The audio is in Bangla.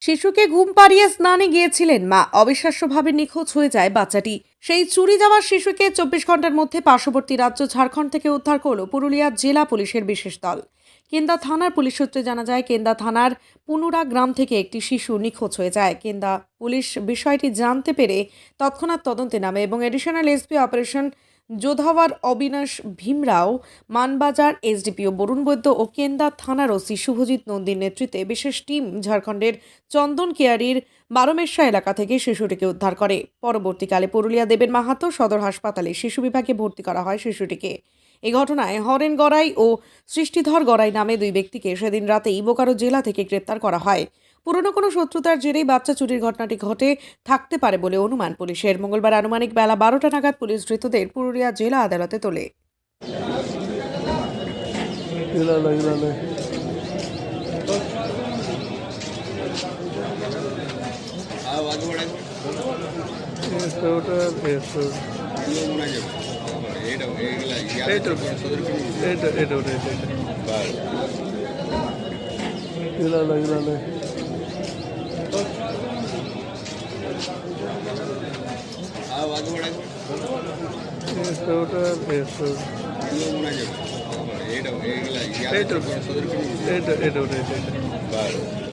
শিশুকে ঘুম পাড়িয়ে স্নানে গিয়েছিলেন মা, অবিশ্বাস্যভাবে নিখোঁজ হয়ে যায় বাচ্চাটি। সেই চুরি যাওয়া শিশুকে 24 ঘন্টার মধ্যে পার্শ্ববর্তী রাজ্য ঝাড়খণ্ড থেকে উদ্ধার করল পুরুলিয়া জেলা পুলিশের বিশেষ দল। কেন্দা থানার পুলিশ সূত্রে জানা যায়, কেন্দা থানার পুনুরা গ্রাম থেকে একটি শিশু নিখোঁজ হয়ে যায়। কেন্দা পুলিশ বিষয়টি জানতে পেরে তৎক্ষণাৎ তদন্তে নামে এবং এডিশনাল এসপি অপারেশন যোধাওয়ার অবিনাশ ভীমরাও, মানবাজার এসডিপিও বরুণ বৈদ্য ও কেন্দা থানার ওসি শুভজিৎ নন্দীর নেতৃত্বে বিশেষ টিম ঝাড়খণ্ডের চন্দন কেয়ারির বারোমেশা এলাকা থেকে শিশুটিকে উদ্ধার করে। পরবর্তীকালে পুরুলিয়া দেবেন মাহাতো সদর হাসপাতালে শিশু বিভাগে ভর্তি করা হয় শিশুটিকে। এই ঘটনায় হরেন গড়াই ও সৃষ্টিধর গড়াই নামে দুই ব্যক্তিকে সেদিন রাতেই বোকারো জেলা থেকে গ্রেপ্তার করা হয়। পুরনো কোনো শত্রুতার জেরেই বাচ্চা চুরির ঘটনাটি ঘটে থাকতে পারে বলে অনুমান পুলিশের। মঙ্গলবার আনুমানিক বেলা 12টা নাগাদ পুলিশ ধৃতদের পুরুলিয়া জেলা আদালতে তোলে। এটা